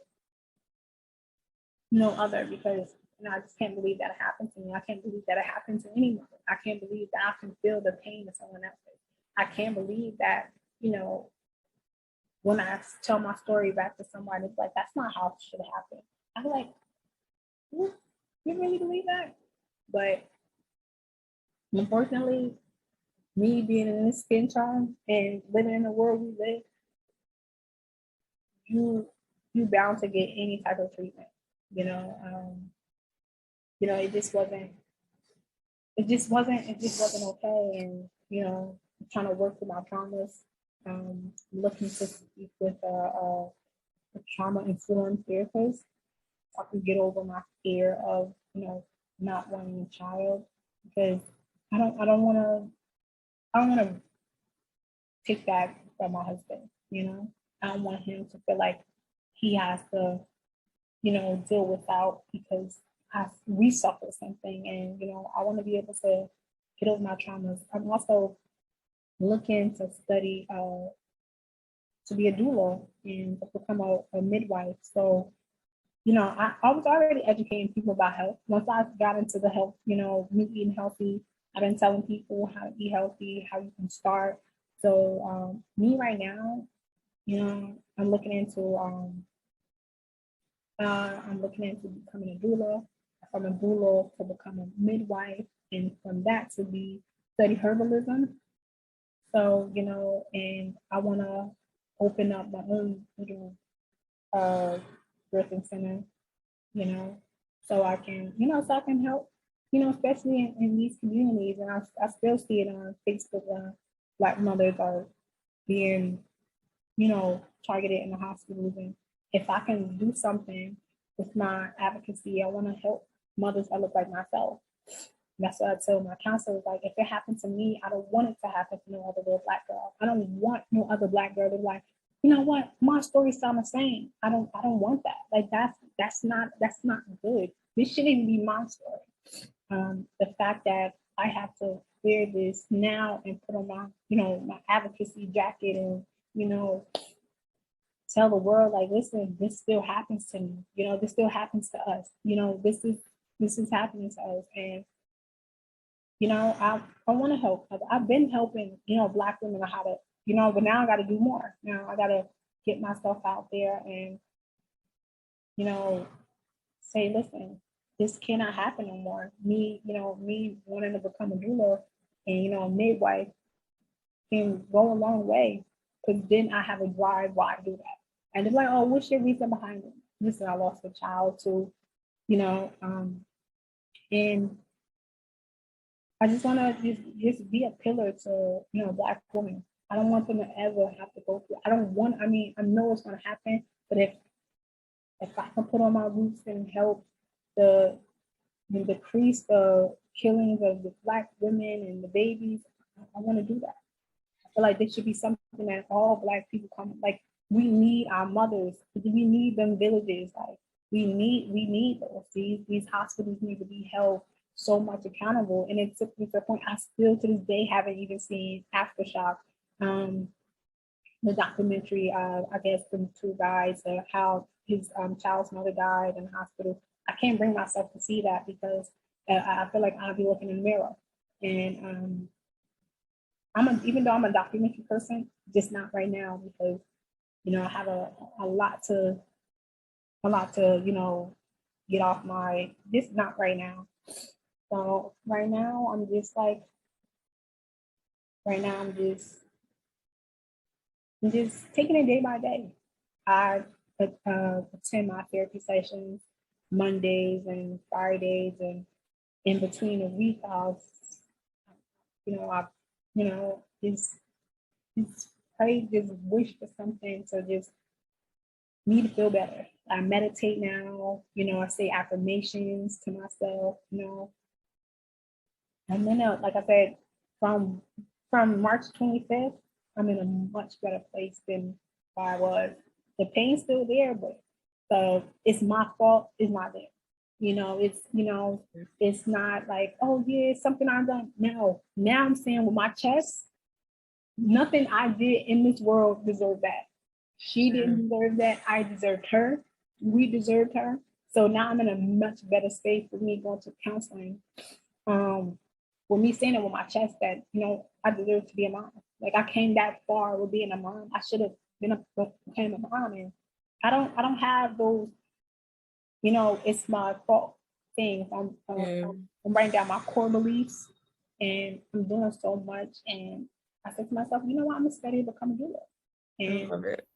no other, because I just can't believe that it happened to me. I can't believe that it happened to anyone. I can't believe that I can feel the pain of someone else. I can't believe that, when I tell my story back to somebody, it's like, that's not how it should happen. I'm like, you really believe that? But unfortunately, me being in this skin tone and living in the world we live, you bound to get any type of treatment. It just wasn't okay. And I'm trying to work through my traumas. Looking to speak with a trauma informed therapist so I can get over my fear of not wanting a child, because I don't want to take that from my husband. I don't want him to feel like he has to deal without, because we suffer something, and I want to be able to get over my traumas. I'm also looking to study to be a doula and to become a midwife. So I was already educating people about health. Once I got into the health, me eating healthy, I've been telling people how to eat healthy, how you can start. So me right now, I'm looking into becoming a doula, from a doula to become a midwife, and from that to be study herbalism. So, and I want to open up my own little birthing center, so I can, help, especially in these communities. And I still see it on Facebook where Black mothers are being, targeted in the hospitals. And if I can do something with my advocacy, I want to help mothers that look like myself. That's what I tell my counselors. Like, if it happened to me, I don't want it to happen to no other little Black girl. I don't want no other Black girl to be like, you know what, my stories sound the same. I don't want that. Like, that's not good. This shouldn't even be my story. The fact that I have to wear this now and put on my, my advocacy jacket and, tell the world, like, listen, this still happens to me. This still happens to us. This is happening to us. And I want to help. I've been helping, Black women on how to, but now I got to do more. Now I got to get myself out there and, say, listen, this cannot happen no more. Me wanting to become a doula and, a midwife can go a long way, because then I have a drive why I do that. And they're like, oh, what's your reason behind it? Listen, I lost a child too, and I just want to just be a pillar to, Black women. I don't want them to ever have to go through. I know it's going to happen, but if I can put on my roots and help decrease the killings of the Black women and the babies, I want to do that. I feel like this should be something that all Black people come, like, we need our mothers. We need them villages. Like, we need those. These hospitals need to be held so much accountable. And it took me to a point I still to this day haven't even seen Aftershock, the documentary, I guess, the two guys, how his child's mother died in the hospital. I can't bring myself to see that because I feel like I'll be looking in the mirror. And even though I'm a documentary person, just not right now, because I have a lot to get off my, just not right now. So right now I'm just taking it day by day. I attend my therapy sessions Mondays and Fridays, and in between the week, I'll, just pray, just wish for something to just me to feel better. I meditate now, I say affirmations to myself, and then, like I said, from March 25th, I'm in a much better place than I was. The pain's still there, but it's my fault. It's not there. It's not like, oh yeah, it's something I've done. No, now I'm saying with my chest, nothing I did in this world deserved that. She didn't deserve that. I deserved her. We deserved her. So now I'm in a much better space with me going to counseling. With me saying it with my chest that, I deserve to be a mom. Like, I came that far with being a mom. I should have became a mom. And I don't have those, it's my fault things. I'm writing down my core beliefs, and I'm doing so much. And I said to myself, you know what, I'm gonna study to become a doula. I love it.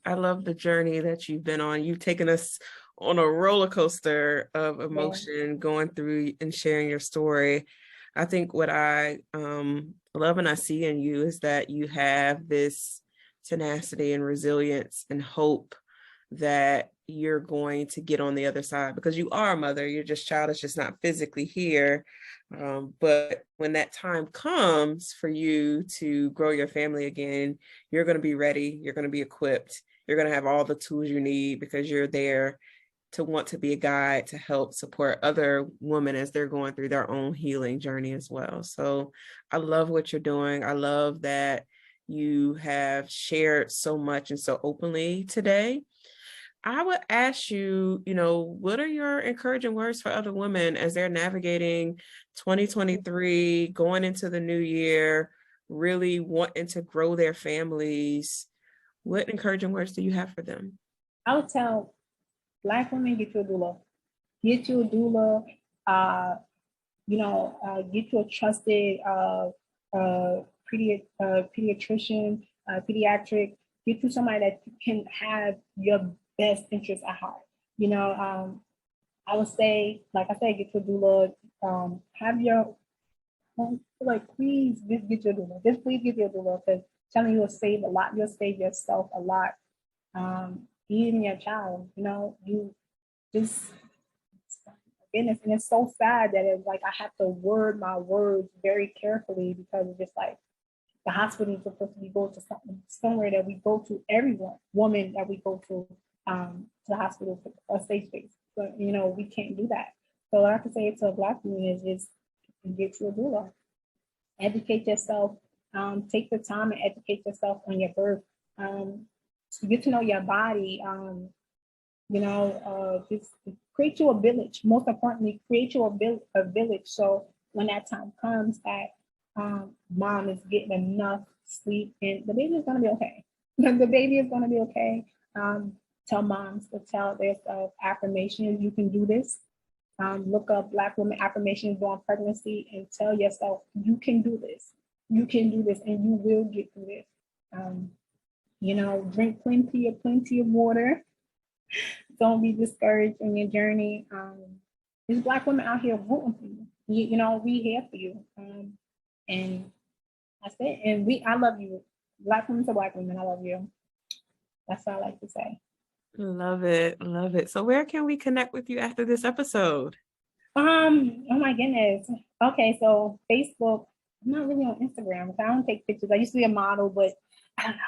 I love the journey that you've been on. You've taken us on a roller coaster of emotion, going through and sharing your story. I think what I love and I see in you is that you have this tenacity and resilience and hope that you're going to get on the other side, because you are a mother. Your child is just not physically here. But when that time comes for you to grow your family again, you're going to be ready. You're going to be equipped. You're going to have all the tools you need because you're there to want to be a guide to help support other women as they're going through their own healing journey as well. So I love what you're doing. I love that you have shared so much and so openly today. I would ask you, what are your encouraging words for other women as they're navigating 2023, going into the new year, really wanting to grow their families? What encouraging words do you have for them? I would tell Black women, get you a doula. Get you a doula. Get you a trusted pediatrician, pediatric. Get you somebody that can have your best interest at heart. I would say, like I said, get your doula. Have your, please just get your doula. Just please get your doula, because telling you will save a lot. You'll save yourself a lot. Even your child, you just, and it's so sad that it's like I have to word my words very carefully, because it's just like the hospital is supposed to be going to somewhere that we go to, everyone, woman that we go to the hospital for a safe space. But we can't do that. So what I can say to a Black woman is just get you a doula. Educate yourself. Take the time and educate yourself on your birth. Get to know your body. Just create you a village. Most importantly, create you a village. So when that time comes that mom is getting enough sleep, and the baby is going to be okay. The baby is going to be okay. Tell moms to tell themselves affirmations. You can do this. Look up Black women affirmations during pregnancy and tell yourself, you can do this. You can do this, and you will get through this. Drink plenty of water. Don't be discouraged in your journey. There's Black women out here rooting for you. We here for you. And that's it. And I love you. Black women to Black women, I love you. That's all I like to say. Love it. Love it. So where can we connect with you after this episode? Oh my goodness. Okay, so Facebook. I'm not really on Instagram because I don't take pictures. I used to be a model, but I don't know.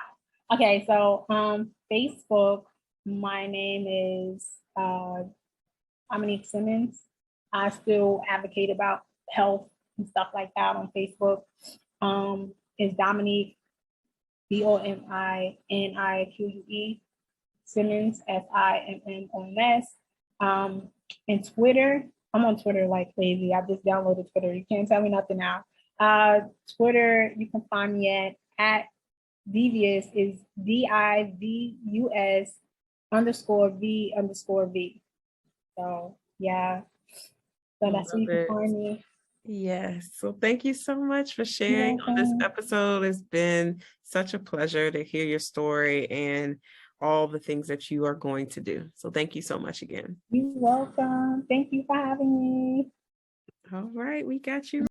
Okay, so Facebook, my name is Dominique Simmons. I still advocate about health and stuff like that on Facebook. It's Dominique, DOMINIQUE, Simmons, SIMMONS. And Twitter, I'm on Twitter like crazy. I just downloaded Twitter. You can't tell me nothing now. Twitter, you can find me at Devious is DIVUS_V_V. So yeah. So that's where you can find me. Yes. So thank you so much for sharing on this episode. It's been such a pleasure to hear your story and all the things that you are going to do. So thank you so much again. You're welcome. Thank you for having me. All right, we got you.